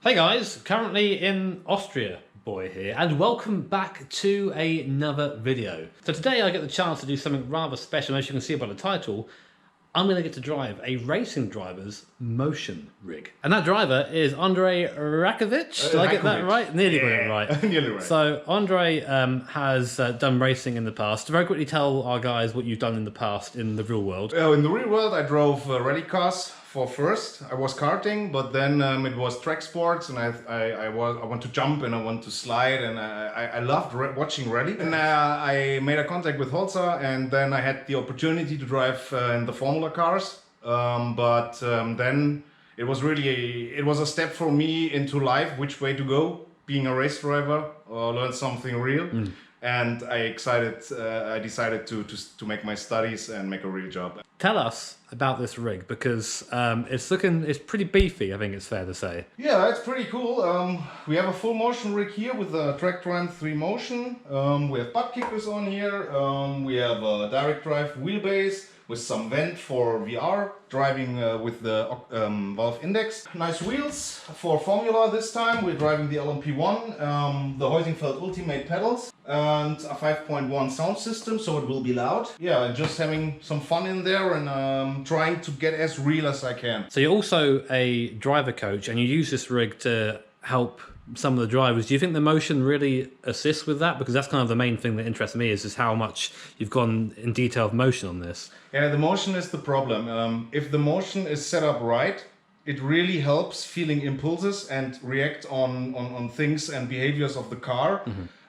Hey guys, currently in Austria, boy here, and welcome back to another video. So today I get the chance to do something rather special. As you can see by the title, I'm going to get to drive a racing driver's motion rig. And that driver is Andrej Rakovic. Did I get that right? Nearly got it right. Nearly right. So Andrej has done racing in the past. Very quickly tell our guys what you've done in the past in the real world. In the real world, I drove rally cars for first. I was karting, but then it was track sports, and I want to jump and I want to slide, and I loved watching rally. And I made a contact with Holzer, and then I had the opportunity to drive in the Formula cars. Then it was a step for me into life, which way to go, being a race driver or learn something real. And I decided to make my studies and make a real job. Tell us about this rig, because it's pretty beefy, I think it's fair to say. Yeah, it's pretty cool. We have a full motion rig here with a track Trend 3 motion. We have butt kickers on here. We have a direct drive wheelbase with some vent for VR, driving with the valve index. Nice wheels for Formula this time. We're driving the LMP1, the Heusinkfeld Ultimate pedals, and a 5.1 sound system, so it will be loud. Yeah, and just having some fun in there and trying to get as real as I can. So you're also a driver coach, and you use this rig to help some of the drivers. Do you think the motion really assists with that? Because that's kind of the main thing that interests me, is how much you've gone in detail of motion on this. Yeah, the motion is the problem. If the motion is set up right, it really helps feeling impulses and react on things and behaviors of the car.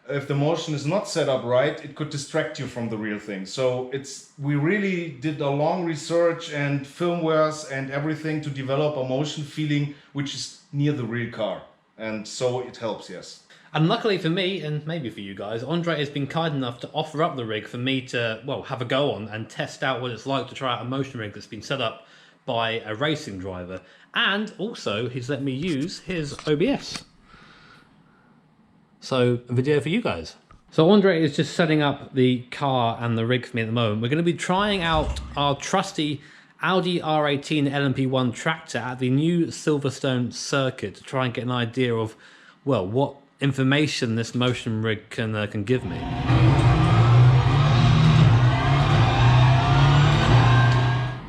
If the motion is not set up right, it could distract you from the real thing. So we really did a long research and firmwares and everything to develop a motion feeling which is near the real car. And so it helps, yes. And luckily for me, and maybe for you guys, Andrej has been kind enough to offer up the rig for me to, well, have a go on and test out what it's like to try out a motion rig that's been set up by a racing driver. And also, he's let me use his OBS. So, a video for you guys. So Andrej is just setting up the car and the rig for me at the moment. We're going to be trying out our trusty Audi R18 LMP1 tractor at the new Silverstone circuit to try and get an idea of, well, what information this motion rig can give me.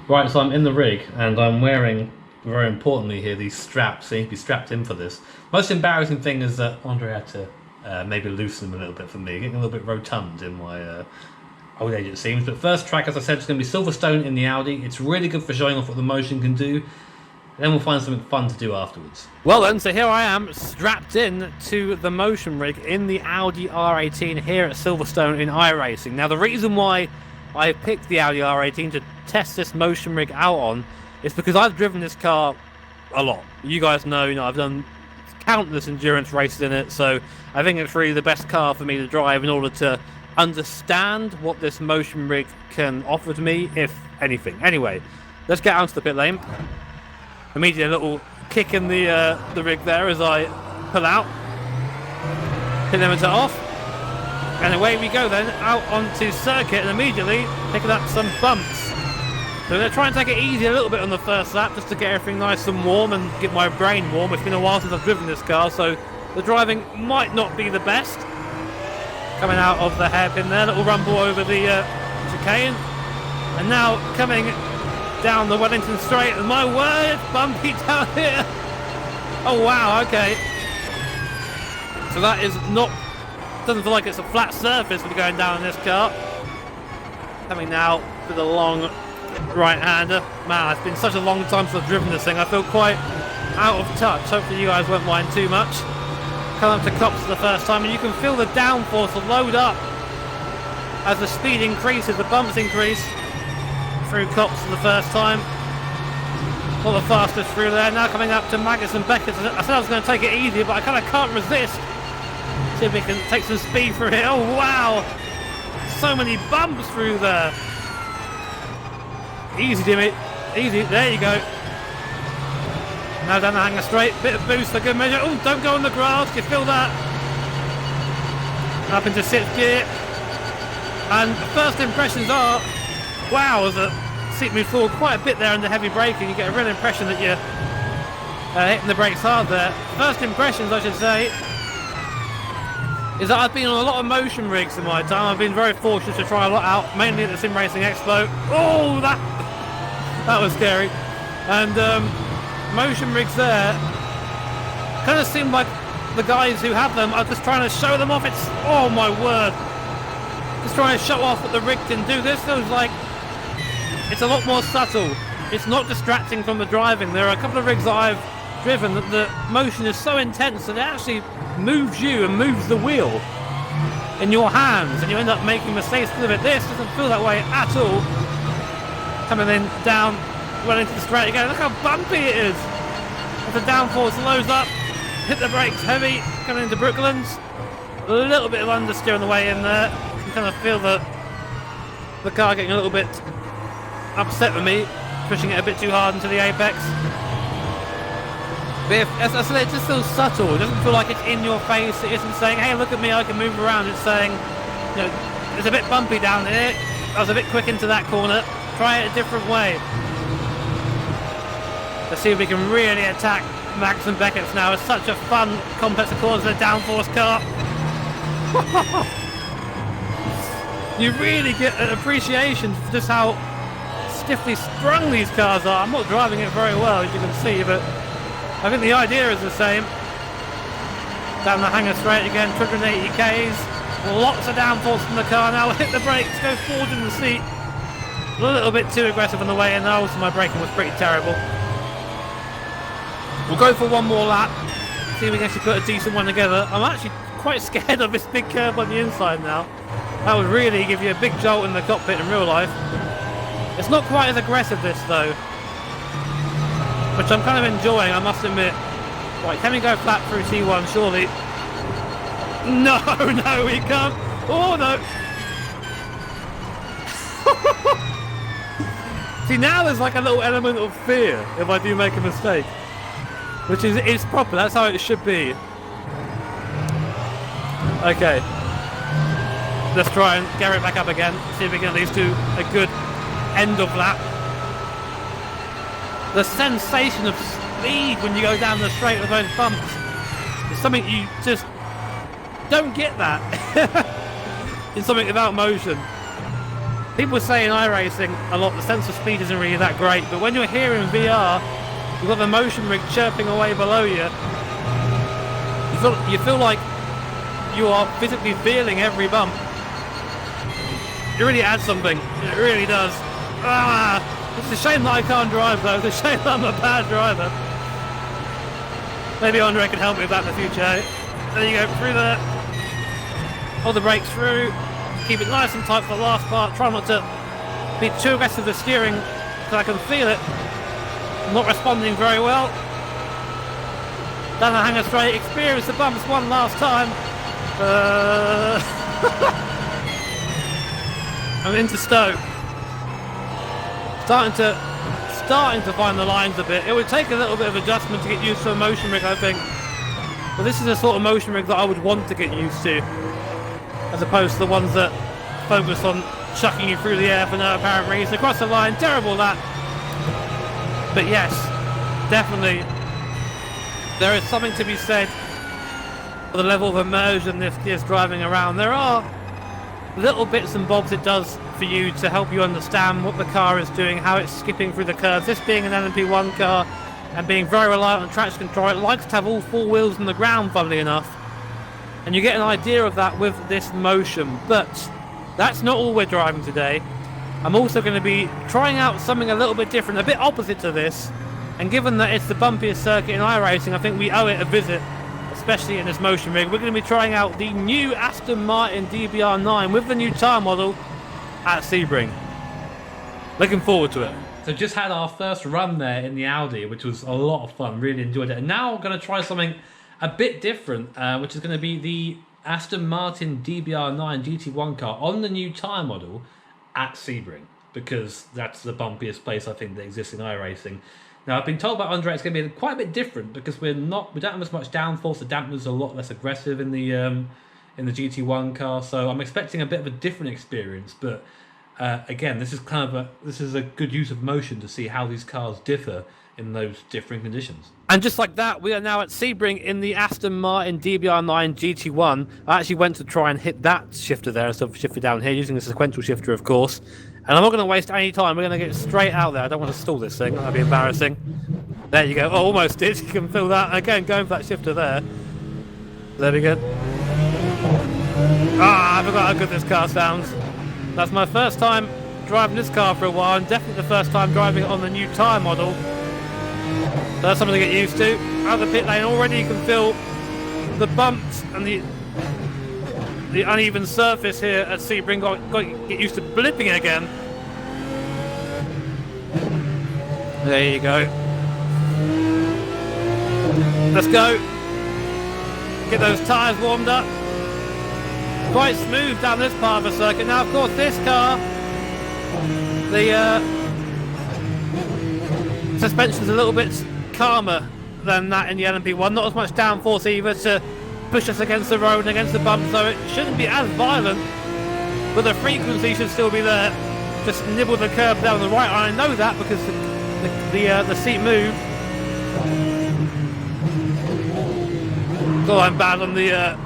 Right, so I'm in the rig and I'm wearing, very importantly here, these straps. They need to be strapped in for this. Most embarrassing thing is that Andrej had to maybe loosen them a little bit for me, getting a little bit rotund in my old age, it seems. But first track, as I said, is going to be Silverstone in the Audi. It's really good for showing off what the motion can do. And then we'll find something fun to do afterwards. Well then, so here I am, strapped in to the motion rig in the Audi R18 here at Silverstone in iRacing. Now the reason why I picked the Audi R18 to test this motion rig out on is because I've driven this car a lot. You guys know, I've done countless endurance races in it, so I think it's really the best car for me to drive in order to understand what this motion rig can offer to me, if anything. Anyway, let's get onto the pit lane. Immediately a little kick in the rig there as I pull out. Pit limiter off. And away we go then, out onto circuit, and immediately picking up some bumps. So I'm going to try and take it easy a little bit on the first lap, just to get everything nice and warm and get my brain warm. It's been a while since I've driven this car, so the driving might not be the best. Coming out of the hairpin there, little rumble over the chicane. And now coming down the Wellington Straight, and my word, it's bumpy down here. Oh wow, okay. So that is not, doesn't feel like it's a flat surface when you're going down in this car. Coming now to the long right-hander. Man, it's been such a long time since I've driven this thing. I feel quite out of touch. Hopefully you guys won't mind too much. Come up to Cops for the first time, and you can feel the downforce load up as the speed increases, the bumps increase through Cops for the first time. Not the fastest through there. Now coming up to Magnus and Beckett. I said I was going to take it easy, but I kind of can't resist. See if we can take some speed through here. Oh wow! So many bumps through there. Easy, Jimmy. Easy. There you go. Now down the hanger straight, bit of boost for good measure. Oh, don't go on the grass, you feel that? Up into 6th gear. And first impressions are, wow, the seat moved forward quite a bit there in the heavy braking. You get a real impression that you're hitting the brakes hard there. First impressions, I should say, is that I've been on a lot of motion rigs in my time. I've been very fortunate to try a lot out, mainly at the Sim Racing Expo. Oh, that was scary. And motion rigs there kind of seem like the guys who have them are just trying to show them off. It's, oh my word, just trying to show off what the rig can do. This feels like it's a lot more subtle. It's not distracting from the driving. There are a couple of rigs that I've driven that the motion is so intense that it actually moves you and moves the wheel in your hands, and you end up making mistakes with it. This doesn't feel that way at all. Coming in down, well into the straight again. Look how bumpy it is. As the downforce loads up, hit the brakes heavy, coming into Brooklands. A little bit of understeer on the way in there. You can kind of feel the car getting a little bit upset with me, pushing it a bit too hard into the apex. But as I said, it just feels subtle. It doesn't feel like it's in your face. It isn't saying, hey, look at me, I can move around. It's saying, you know, it's a bit bumpy down here. I was a bit quick into that corner. Try it a different way. Let's see if we can really attack Max and Beckett's now. It's such a fun, complex of corners with a downforce car. You really get an appreciation for just how stiffly sprung these cars are. I'm not driving it very well, as you can see, but I think the idea is the same. Down the hanger straight again, 280 Ks. Lots of downforce from the car now. Hit the brakes, go forward in the seat. A little bit too aggressive on the way in. Also, my braking was pretty terrible. We'll go for one more lap. See if we can actually put a decent one together. I'm actually quite scared of this big curve on the inside now. That would really give you a big jolt in the cockpit in real life. It's not quite as aggressive, this though, which I'm kind of enjoying, I must admit. Right, can we go flat through T1, surely? No, no, we can't. Oh, no. See, now there's like a little element of fear if I do make a mistake, which is proper, that's how it should be. Okay. Let's try and get it back up again, see if we can at least do a good end of lap. The sensation of speed when you go down the straight with those bumps is something you just don't get that in something without motion. People say in iRacing a lot the sense of speed isn't really that great, but when you're here in VR, you've got the motion rig chirping away below you. You feel like you are physically feeling every bump. It really adds something. It really does. It's a shame that I can't drive though. It's a shame that I'm a bad driver. Maybe Andre can help me with that in the future. There you go, through there. Hold the brakes through. Keep it nice and tight for the last part. Try not to be too aggressive with steering because I can feel it. I'm not responding very well. Down the hanger straight. Experience the bumps one last time. I'm into Stoke. Starting to find the lines a bit. It would take a little bit of adjustment to get used to a motion rig, I think. But this is the sort of motion rig that I would want to get used to, as opposed to the ones that focus on chucking you through the air for no apparent reason. Across the line, terrible that. But yes, definitely, there is something to be said for the level of immersion this is driving around. There are little bits and bobs it does for you to help you understand what the car is doing, how it's skipping through the curves. This being an LMP1 car and being very reliant on traction control, it likes to have all four wheels on the ground, funnily enough. And you get an idea of that with this motion. But that's not all we're driving today. I'm also going to be trying out something a little bit different, a bit opposite to this. And given that it's the bumpiest circuit in iRacing, I think we owe it a visit, especially in this motion rig. We're going to be trying out the new Aston Martin DBR9 with the new tyre model at Sebring. Looking forward to it. So just had our first run there in the Audi, which was a lot of fun, really enjoyed it. And now I'm going to try something a bit different, which is going to be the Aston Martin DBR9 GT1 car on the new tyre model at Sebring, because that's the bumpiest place I think that exists in iRacing. Now I've been told by Andre it's going to be quite a bit different because we don't have as much downforce. The dampener's a lot less aggressive in the GT1 car, so I'm expecting a bit of a different experience. But again, this is a good use of motion to see how these cars differ in those differing conditions. And just like that, we are now at Sebring in the Aston Martin DBR9 GT1. I actually went to try and hit that shifter there instead of shifter down here, using the sequential shifter, of course. And I'm not going to waste any time. We're going to get straight out there. I don't want to stall this thing. That'd be embarrassing. There you go. Oh, almost did. You can feel that. Again, going for that shifter there. There we go. Ah, I forgot how good this car sounds. That's my first time driving this car for a while, and definitely the first time driving it on the new tyre model. So that's something to get used to. Out of the pit lane already, you can feel the bumps and the uneven surface here at Sebring. Got to get used to blipping again. There you go. Let's go. Get those tyres warmed up. Quite smooth down this part of the circuit. Now, of course, this car, the suspension's a little bit calmer than that in the LMP1. Not as much downforce either to push us against the road and against the bump, so it shouldn't be as violent, but the frequency should still be there. Just nibble the curb down the right. I know that because the seat moved. God, I'm bad on the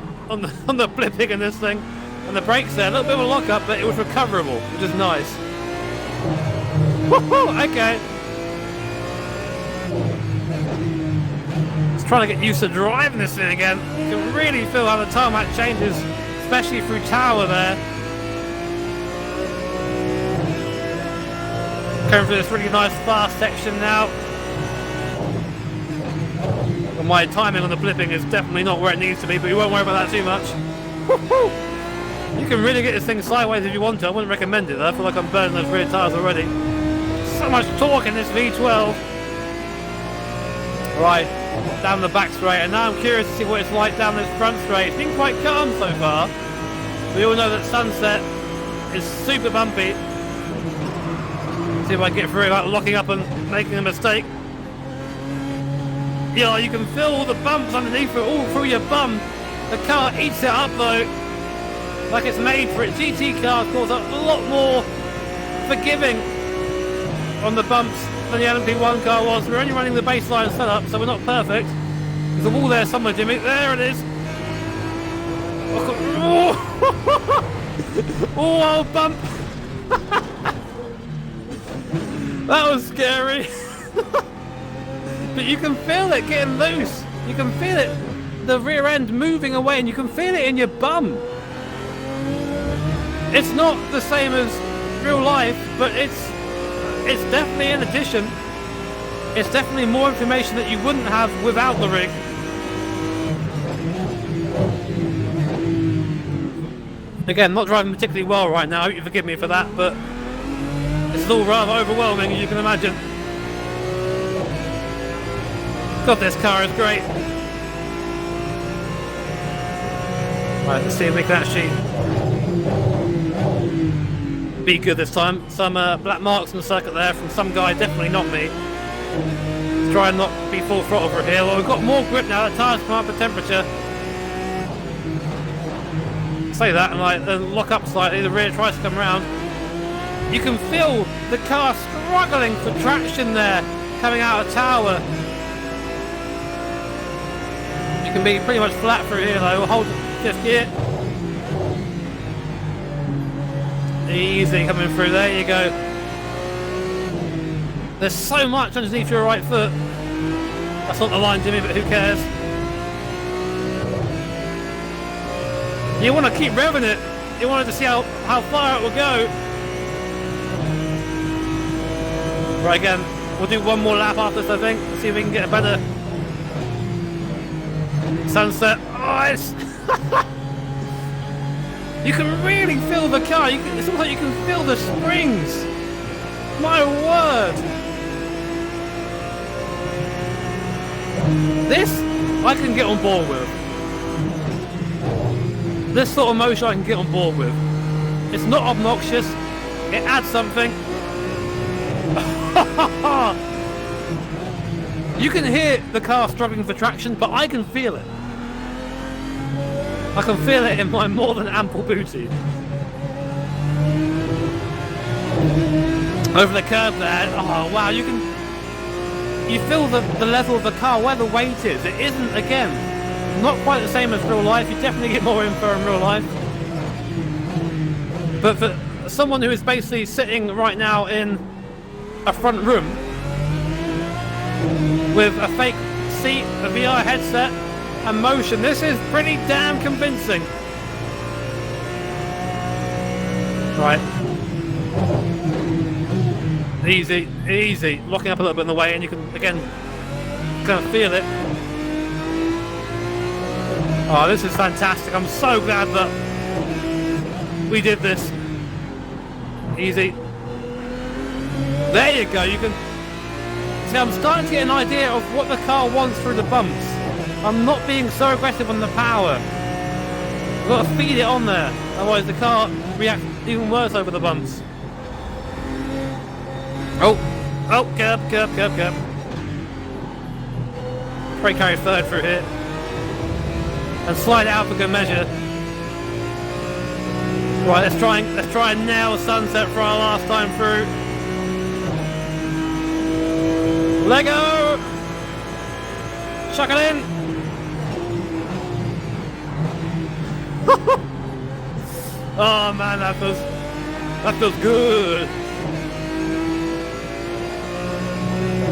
blipping in this thing, and the brakes there. A little bit of a lock up, but it was recoverable, which is nice. Woohoo! Okay. Trying to get used to driving this thing again. You can really feel how the tarmac changes, especially through Tower there. Going through this really nice fast section now. And my timing on the blipping is definitely not where it needs to be, but we won't worry about that too much. Woo-hoo! You can really get this thing sideways if you want to. I wouldn't recommend it though. I feel like I'm burning those rear tyres already. So much torque in this V12. Right, down the back straight, and now I'm curious to see what it's like down this front straight. It's been quite calm so far. We all know that Sunset is super bumpy. See if I can get through without locking up and making a mistake. Yeah, you can feel all the bumps underneath it, all through your bum. The car eats it up though, like it's made for it. GT cars, of course, are a lot more forgiving on the bumps than the LMP1 car was. We're only running the baseline setup, so we're not perfect. There's a wall there somewhere, Jimmy. There it is. Oh, bump. That was scary. But you can feel it getting loose. You can feel it, the rear end moving away, and you can feel it in your bum. It's not the same as real life, but it's definitely an addition. It's definitely more information that you wouldn't have without the rig. Again, not driving particularly well right now, I hope you forgive me for that, but it's all rather overwhelming, as you can imagine. God, this car is great. Right, let's see if we can actually be good this time. Some black marks on the circuit there from some guy, definitely not me. Let's try and not be full throttle over here. Well, we've got more grip now, the tyres come up a temperature. Say that and like lock up slightly, the rear tries to come around. You can feel the car struggling for traction there, coming out of Tower. You can be pretty much flat through here though. We'll hold fifth gear. Easy coming through, there you go. There's so much underneath your right foot. That's not the line, Jimmy, but who cares? You want to keep revving it. You wanted to see how far it will go. Right, again, we'll do one more lap after this, I think. Let's see if we can get a better sunset. Oh, you can really feel the car. It's almost like you can feel the springs. My word. This, I can get on board with. This sort of motion I can get on board with. It's not obnoxious. It adds something. You can hear the car struggling for traction, but I can feel it. I can feel it in my more than ample booty. Over the curb there. Oh wow, you you feel the level of the car, where the weight is. It isn't, again, not quite the same as real life. You definitely get more info in real life. But for someone who is basically sitting right now in a front room with a fake seat, a VR headset, and motion, this is pretty damn convincing. Right. Easy, easy. Locking up a little bit in the way, and you can, again, kind of feel it. Oh, this is fantastic. I'm so glad that we did this. Easy. There you go. You can see, I'm starting to get an idea of what the car wants through the bumps. I'm not being so aggressive on the power. I've got to feed it on there, otherwise the car reacts even worse over the bumps. Oh, curb. Probably carry third through here. And slide out for good measure. Right, let's try and nail sunset for our last time through. Lego! Chuck it in! Oh man, that feels good.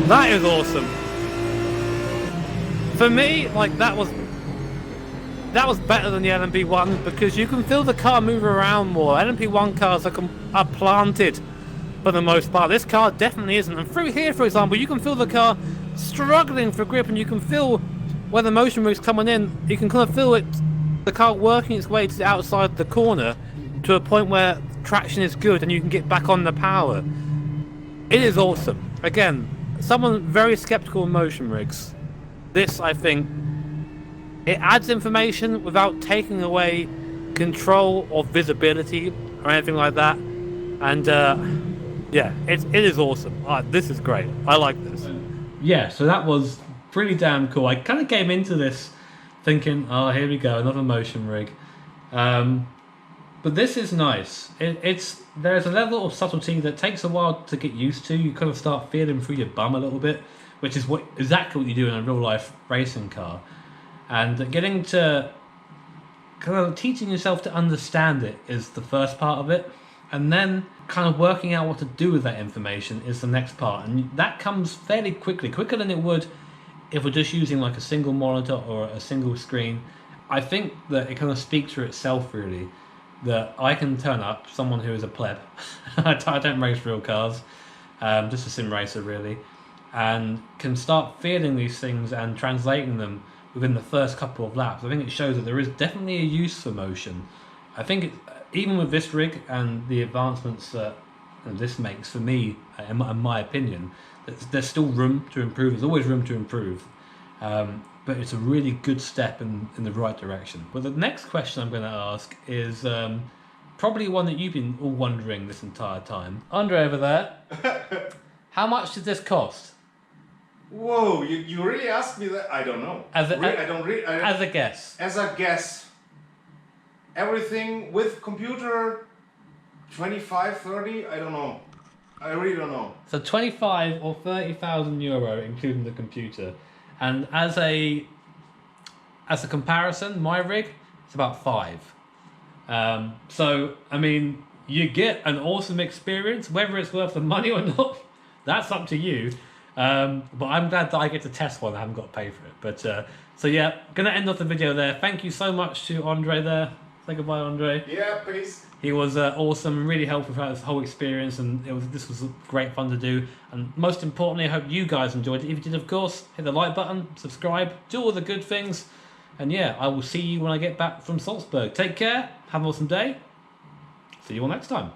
That is awesome. For me, like that was better than the LMP1 because you can feel the car move around more. LMP1 cars are planted for the most part. This car definitely isn't. And through here, for example, you can feel the car struggling for grip, and you can feel where the motion rig's coming in. You can kind of feel it, the car working its way to the outside the corner to a point where traction is good and you can get back on the power. It is awesome. Again, someone very skeptical of motion rigs. This, I think, it adds information without taking away control or visibility or anything like that. And yeah, it is awesome. This is great. I like this. Yeah, so that was pretty damn cool. I kind of came into this thinking, oh, here we go, another motion rig. But this is nice. There's a level of subtlety that takes a while to get used to. You kind of start feeling through your bum a little bit, which is exactly what you do in a real life racing car. And getting to kind of teaching yourself to understand it is the first part of it. And then kind of working out what to do with that information is the next part. And that comes fairly quickly, quicker than it would if we're just using like a single monitor or a single screen. I think that it kind of speaks for itself really, that I can turn up, someone who is a pleb, I don't race real cars, just a sim racer really, and can start feeling these things and translating them within the first couple of laps. I think it shows that there is definitely a use for motion. I think even with this rig and the advancements that this makes, for me, in my opinion, there's still room to improve. There's always room to improve. But it's a really good step in the right direction. But the next question I'm going to ask is probably one that you've been all wondering this entire time. Andre over there, how much did this cost? Whoa, you really asked me that? I don't know. As a guess. As a guess. Everything with computer, 25, 30, I don't know. I really don't know. So 25 or 30,000 euro, including the computer. And as a comparison, my rig, it's about 5. So, I mean, you get an awesome experience, whether it's worth the money or not, that's up to you. But I'm glad that I get to test one. I haven't got to pay for it. But so yeah, gonna end off the video there. Thank you so much to Andre there. Say goodbye, Andre. Yeah, please. He was awesome and really helpful throughout this whole experience, and this was great fun to do. And most importantly, I hope you guys enjoyed it. If you did, of course, hit the like button, subscribe, do all the good things. And yeah, I will see you when I get back from Salzburg. Take care. Have an awesome day. See you all next time.